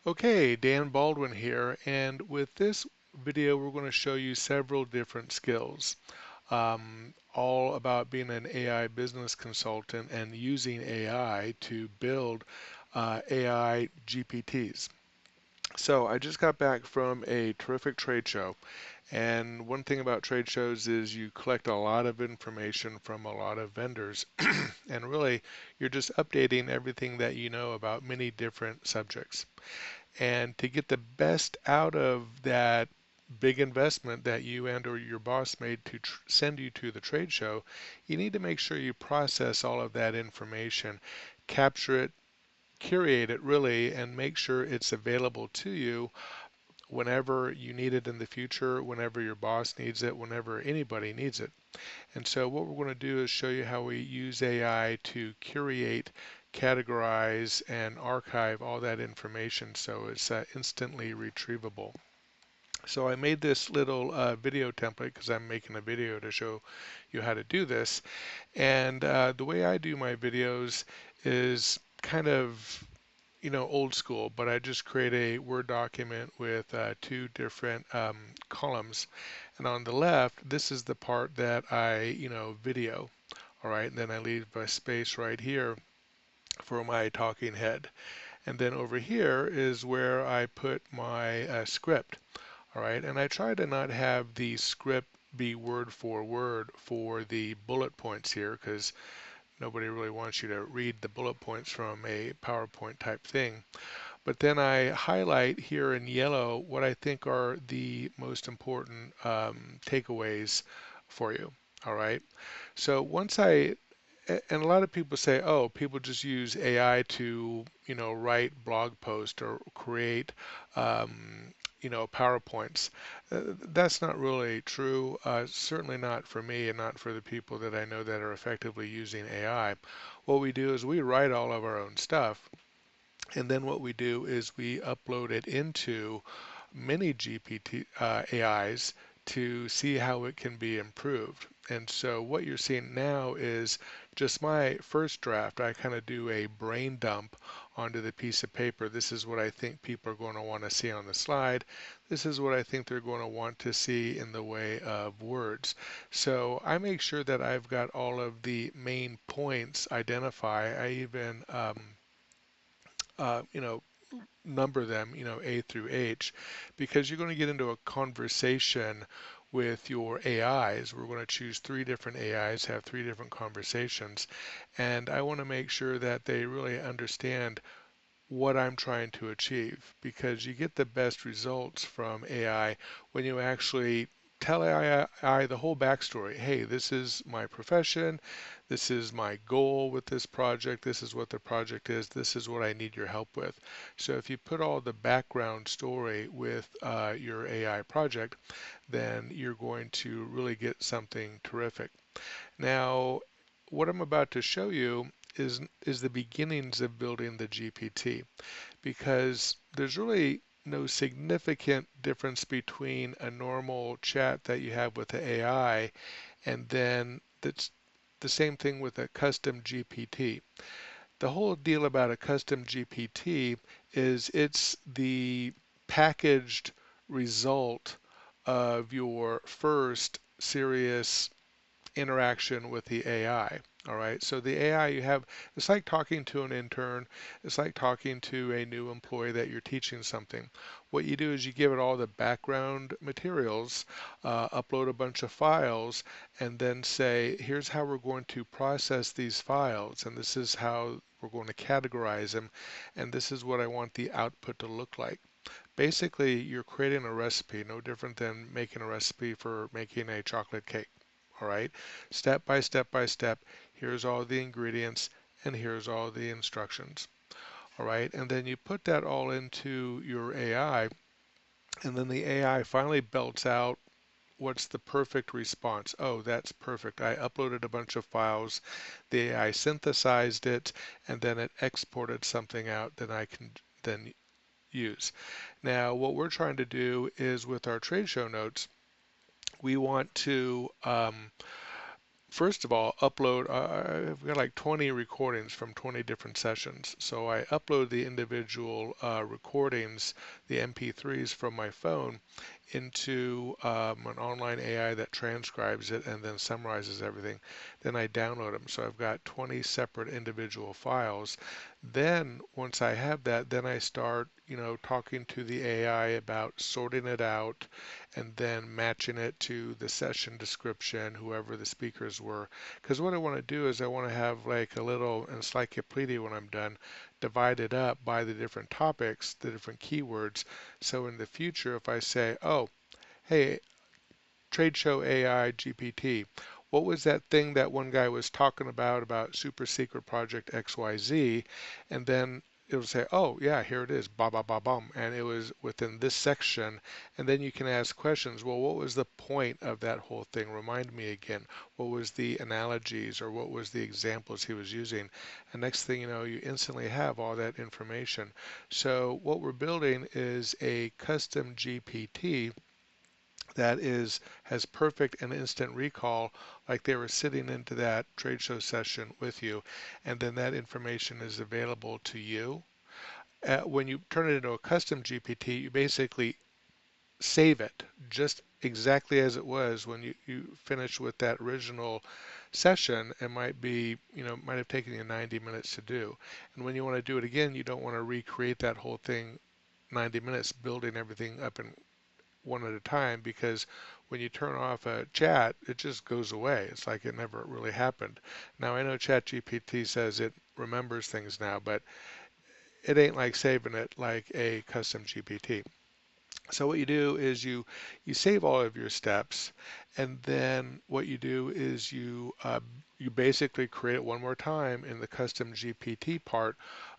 Okay, Dan Baldwin here, and with this video we're going to show you several different skills, all about being an AI business consultant and using AI to build AI GPTs. So I just got back from a terrific trade show, and one thing about trade shows is you collect a lot of information from a lot of vendors, and really you're just updating everything that you know about many different subjects. And to get the best out of that big investment that you and or your boss made to send you to the trade show, you need to make sure you process all of that information, capture it, curate it really, and make sure it's available to you whenever you need it in the future, whenever your boss needs it, whenever anybody needs it. And so what we're going to do is show you how we use AI to curate, categorize, and archive all that information so it's instantly retrievable. So I made this little video template because I'm making a video to show you how to do this. And the way I do my videos is kind of old school, but I just create a Word document with two different columns. And on the left, this is the part that I video. All right, and then I leave a space right here for my talking head. And then over here is where I put my script. All right, and I try to not have the script be word for the bullet points here because nobody really wants you to read the bullet points from a PowerPoint type thing. But then I highlight here in yellow what I think are the most important takeaways for you. All right. So and a lot of people say, oh, people just use AI to write blog posts or create, PowerPoints. That's not really true. Certainly not for me and not for the people that I know that are effectively using AI. What we do is we write all of our own stuff. And then what we do is we upload it into many GPT AIs to see how it can be improved. And so what you're seeing now is just my first draft. I kind of do a brain dump onto the piece of paper. This is what I think people are going to want to see on the slide. This is what I think they're going to want to see in the way of words. So I make sure that I've got all of the main points identified. I even uh, you know, number them, A through H, because you're going to get into a conversation with your AIs. We're going to choose three different AIs, have three different conversations, and I want to make sure that they really understand what I'm trying to achieve because you get the best results from AI when you actually tell AI the whole backstory. Hey, this is my profession. This is my goal with this project. This is what the project is. This is what I need your help with. So if you put all the background story with your AI project, then you're going to really get something terrific. Now, what I'm about to show you is the beginnings of building the GPT because there's really no significant difference between a normal chat that you have with the AI and then that's the same thing with a custom GPT. The whole deal about a custom GPT is it's the packaged result of your first serious interaction with the AI. All right, so the AI you have, it's like talking to an intern, it's like talking to a new employee that you're teaching something. What you do is you give it all the background materials, upload a bunch of files, and then say, here's how we're going to process these files, and this is how we're going to categorize them, and this is what I want the output to look like. Basically, you're creating a recipe, no different than making a recipe for making a chocolate cake. All right, step by step by step, here's all the ingredients and here's all the instructions. All right, and then you put that all into your AI, and then the AI finally belts out what's the perfect response. Oh, that's perfect. I uploaded a bunch of files, the AI synthesized it, and then it exported something out that I can then use. Now, what we're trying to do is with our trade show notes, we want to First of all, upload, I've got like 20 recordings from 20 different sessions. So I upload the individual recordings, the MP3s from my phone, into an online AI that transcribes it and then summarizes everything. Then I download them. So I've got 20 separate individual files. Then once I have that, then I start, talking to the AI about sorting it out and then matching it to the session description, whoever the speakers were. Because what I want to do is I want to have like a little encyclopedia when I'm done, divided up by the different topics, the different keywords. So in the future, if I say, oh, hey, trade show AI GPT. What was that thing that one guy was talking about super secret project XYZ? And then it'll say, oh, yeah, here it is, ba ba ba bum. And it was within this section. And then you can ask questions. Well, what was the point of that whole thing? Remind me again. What was the analogies or what was the examples he was using? And next thing you know, you instantly have all that information. So what we're building is a custom GPT that has perfect and instant recall, like they were sitting into that trade show session with you, and then that information is available to you. When you turn it into a custom GPT, you basically save it just exactly as it was when you finish with that original session. It might be, might have taken you 90 minutes to do. And when you want to do it again, you don't want to recreate that whole thing 90 minutes building everything up in one at a time, because when you turn off a chat, it just goes away. It's like it never really happened. Now, I know ChatGPT says it remembers things now, but it ain't like saving it like a custom GPT. So what you do is you save all of your steps, and then what you do is you basically create it one more time in the custom GPT part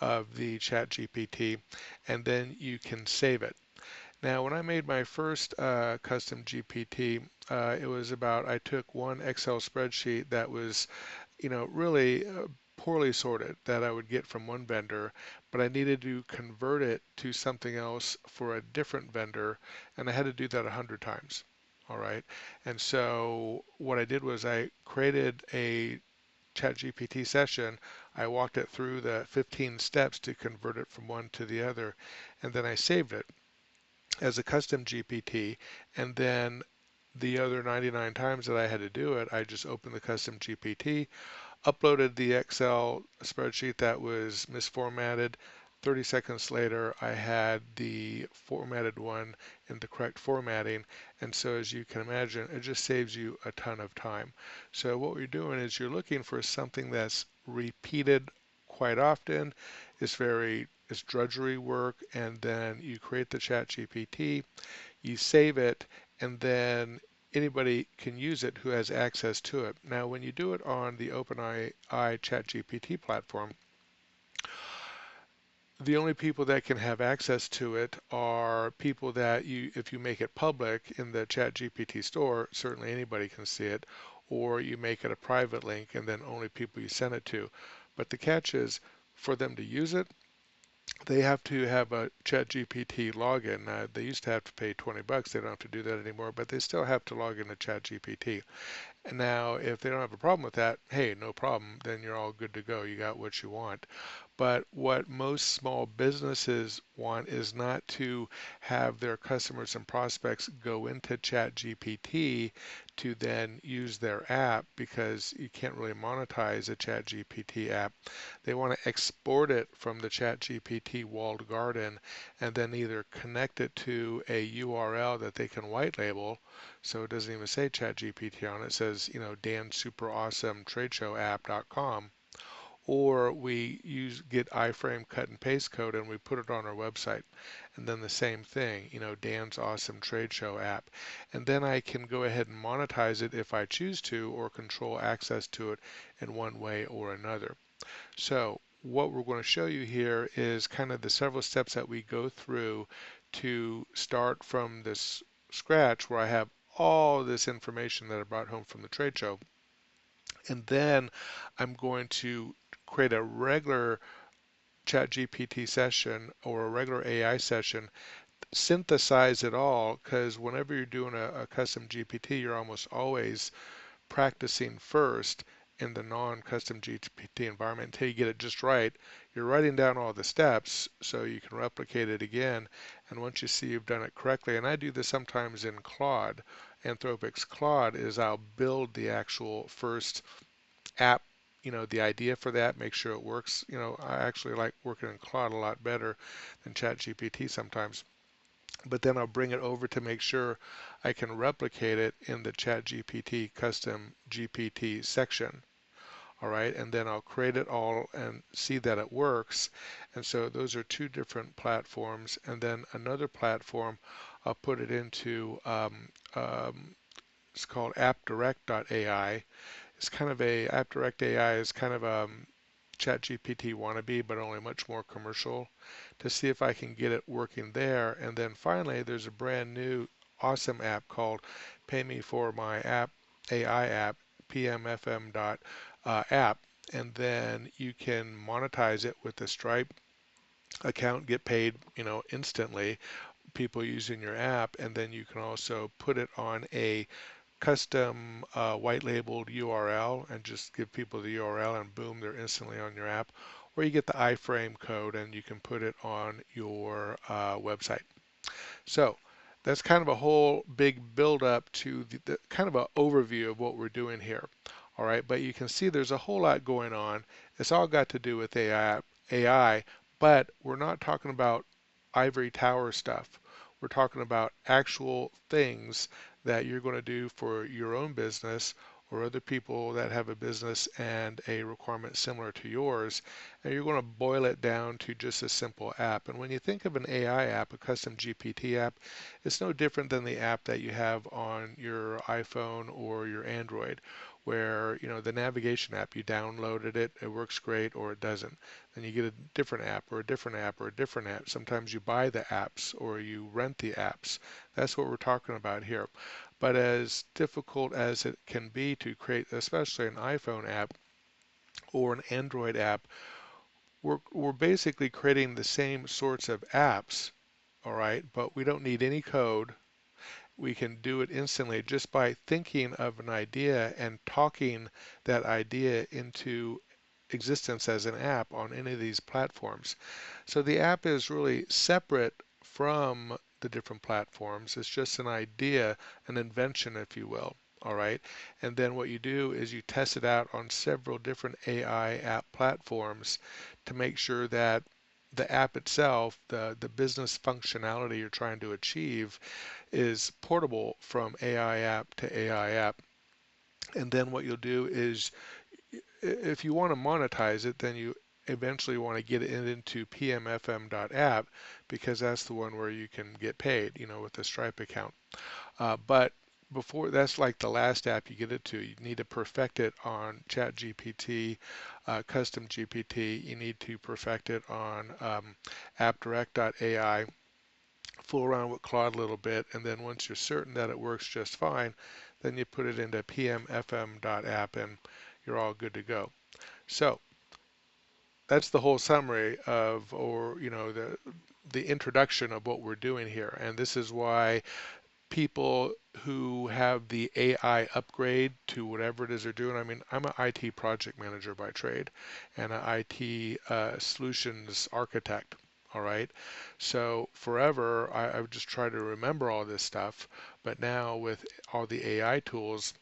of the Chat GPT, and then you can save it. Now, when I made my first custom GPT, it was about, I took one Excel spreadsheet that was, really poorly sorted that I would get from one vendor, but I needed to convert it to something else for a different vendor, and I had to do that 100 times. All right. And so what I did was I created a ChatGPT session. I walked it through the 15 steps to convert it from one to the other, and then I saved it as a custom GPT, and then the other 99 times that I had to do it, I just opened the custom GPT, uploaded the Excel spreadsheet that was misformatted. 30 seconds later, I had the formatted one in the correct formatting. And so as you can imagine, it just saves you a ton of time. So what we're doing is you're looking for something that's repeated quite often. It's drudgery work, and then you create the chat GPT, you save it, and then anybody can use it who has access to it. Now, when you do it on the OpenAI ChatGPT platform, the only people that can have access to it are people that if you make it public in the ChatGPT store, certainly anybody can see it, or you make it a private link and then only people you send it to. But the catch is, for them to use it, they have to have a ChatGPT login. They used to have to pay 20 bucks. They don't have to do that anymore, but they still have to log into ChatGPT. And now, if they don't have a problem with that, hey, no problem. Then you're all good to go. You got what you want. But what most small businesses want is not to have their customers and prospects go into ChatGPT to then use their app, because you can't really monetize a ChatGPT app. They want to export it from the ChatGPT walled garden and then either connect it to a URL that they can white label, so it doesn't even say ChatGPT on it. It says, Dan's super awesome trade show app.com, or we get iframe cut and paste code and we put it on our website. And then the same thing, Dan's awesome trade show app. And then I can go ahead and monetize it if I choose to, or control access to it in one way or another. So what we're going to show you here is kind of the several steps that we go through to start from this scratch, where I have all this information that I brought home from the trade show. And then I'm going to create a regular ChatGPT session or a regular AI session, synthesize it all, because whenever you're doing a custom GPT, you're almost always practicing first in the non-custom GPT environment until you get it just right. You're writing down all the steps so you can replicate it again. And once you see you've done it correctly, and I do this sometimes in Claude, Anthropic's Claude, is I'll build the actual first app, the idea for that, make sure it works. I actually like working in Claude a lot better than ChatGPT sometimes. But then I'll bring it over to make sure I can replicate it in the ChatGPT custom GPT section. All right, and then I'll create it all and see that it works. And so those are two different platforms. And then another platform, I'll put it into, it's called AppDirect.ai. It's kind of AppDirect AI is kind of a ChatGPT wannabe, but only much more commercial, to see if I can get it working there. And then finally, there's a brand new awesome app called Pay Me for My App AI app, pmfm.app, and then you can monetize it with the Stripe account, get paid, instantly, people using your app, and then you can also put it on a custom white labeled URL and just give people the URL and boom, they're instantly on your app. Or you get the iframe code and you can put it on your website. So that's kind of a whole big build up to the kind of an overview of what we're doing here. All right, but you can see there's a whole lot going on. It's all got to do with AI, but we're not talking about ivory tower stuff. We're talking about actual things that you're going to do for your own business or other people that have a business and a requirement similar to yours, and you're going to boil it down to just a simple app. And when you think of an AI app, a custom GPT app, it's no different than the app that you have on your iPhone or your Android, where the navigation app, you downloaded it, it works great, or it doesn't. Then you get a different app or a different app or a different app. Sometimes you buy the apps or you rent the apps. That's what we're talking about here. But as difficult as it can be to create, especially an iPhone app or an Android app, we're basically creating the same sorts of apps, all right, but we don't need any code. We can do it instantly just by thinking of an idea and talking that idea into existence as an app on any of these platforms. So the app is really separate from the different platforms. It's just an idea, an invention, if you will. All right. And then what you do is you test it out on several different AI app platforms to make sure that the app itself, the business functionality you're trying to achieve, is portable from AI app to AI app. And then what you'll do is, if you want to monetize it, then you eventually want to get it into pmfm.app, because that's the one where you can get paid, with the Stripe account. But before, that's like the last app you get it to. You need to perfect it on ChatGPT, custom GPT. You need to perfect it on appdirect.ai, fool around with Claude a little bit, and then once you're certain that it works just fine, then you put it into pmfm.app and you're all good to go. So that's the whole summary of, or the introduction of what we're doing here. And this is why people who have the AI upgrade to whatever it is they're doing. I mean, I'm an IT project manager by trade and an IT solutions architect. All right. So forever, I've just tried to remember all this stuff. But now with all the AI tools,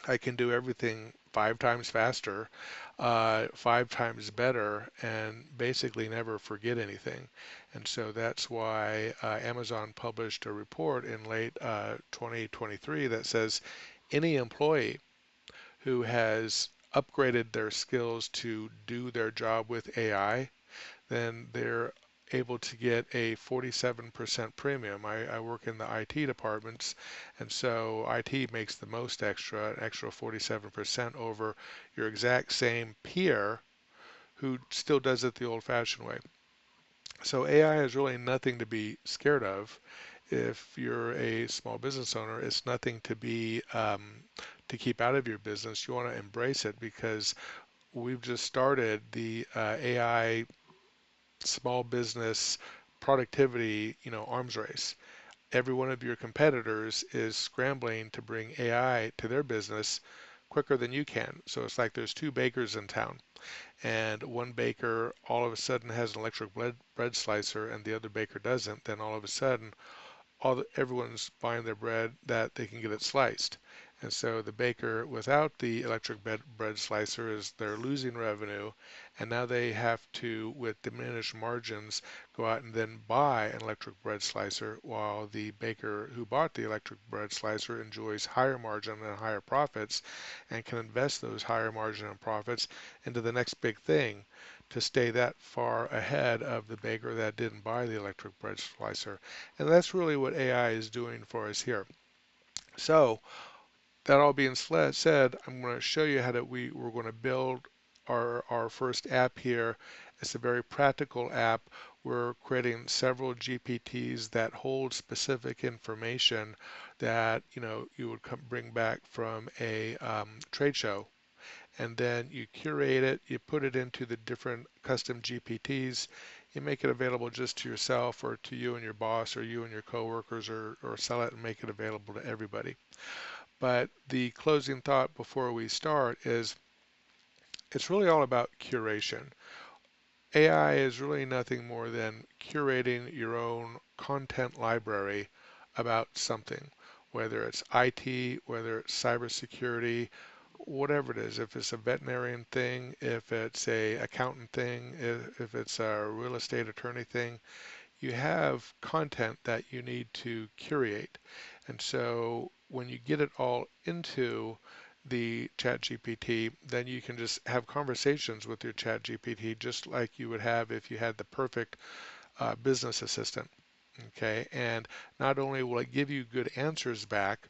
I can do everything 5 times faster, 5 times better, and basically never forget anything. And so that's why Amazon published a report in late 2023 that says any employee who has upgraded their skills to do their job with AI, then they're able to get a 47% premium. I work in the IT departments, and so IT makes the most extra, an extra 47% over your exact same peer who still does it the old-fashioned way. So AI is really nothing to be scared of. If you're a small business owner, it's nothing to be to keep out of your business. You want to embrace it, because we've just started the AI small business productivity, arms race. Every one of your competitors is scrambling to bring AI to their business, quicker than you can. So it's like there's two bakers in town, and one baker all of a sudden has an electric bread slicer and the other baker doesn't. Then all of a sudden everyone's buying their bread that they can get it sliced. And so the baker without the electric bread slicer is they're losing revenue, and now they have to, with diminished margins, go out and then buy an electric bread slicer, while the baker who bought the electric bread slicer enjoys higher margin and higher profits and can invest those higher margin and profits into the next big thing to stay that far ahead of the baker that didn't buy the electric bread slicer. And that's really what AI is doing for us here. So that all being said, I'm going to show you how we're going to build our first app here. It's a very practical app. We're creating several GPTs that hold specific information that you would bring back from a trade show, and then you curate it, you put it into the different custom GPTs, you make it available just to yourself or to you and your boss or you and your coworkers, or sell it and make it available to everybody. But the closing thought before we start is it's really all about curation. AI is really nothing more than curating your own content library about something, whether it's IT, whether it's cybersecurity, whatever it is. If it's a veterinarian thing, if it's a accountant thing, if it's a real estate attorney thing, you have content that you need to curate. And so when you get it all into the chat GPT, then you can just have conversations with your chat GPT just like you would have if you had the perfect business assistant. Okay, and not only will it give you good answers back,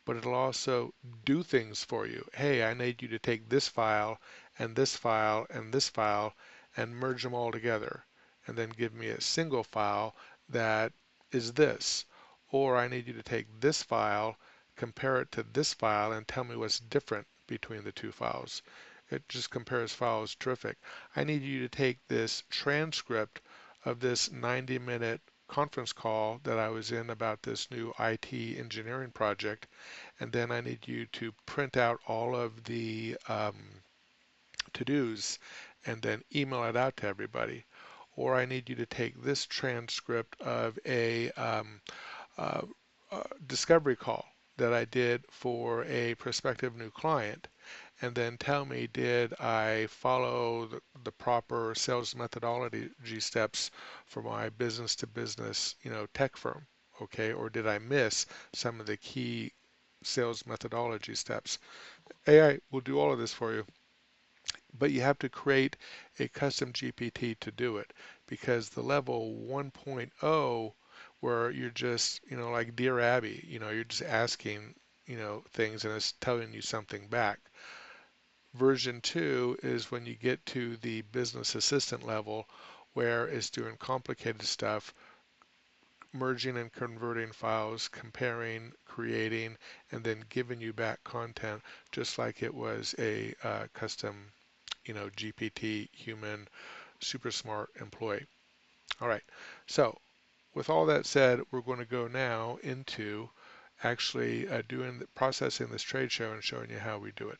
but it'll also do things for you. Hey, I need you to take this file and this file and this file and merge them all together, and then give me a single file that is this. Or I need you to take this file, compare it to this file, and tell me what's different between the two files. It just compares files. Terrific. I need you to take this transcript of this 90-minute conference call that I was in about this new IT engineering project, and then I need you to print out all of the to-dos and then email it out to everybody. Or I need you to take this transcript of a uh, discovery call that I did for a prospective new client, and then tell me, did I follow the proper sales methodology steps for my business to business, tech firm, okay? Or did I miss some of the key sales methodology steps? AI will do all of this for you, but you have to create a custom GPT to do it, because the level 1.0, where you're just, like Dear Abby, you're just asking, things and it's telling you something back. Version 2 is when you get to the business assistant level, where it's doing complicated stuff, merging and converting files, comparing, creating, and then giving you back content just like it was a custom, GPT human super smart employee. All right, so with all that said, we're going to go now into actually processing this trade show and showing you how we do it.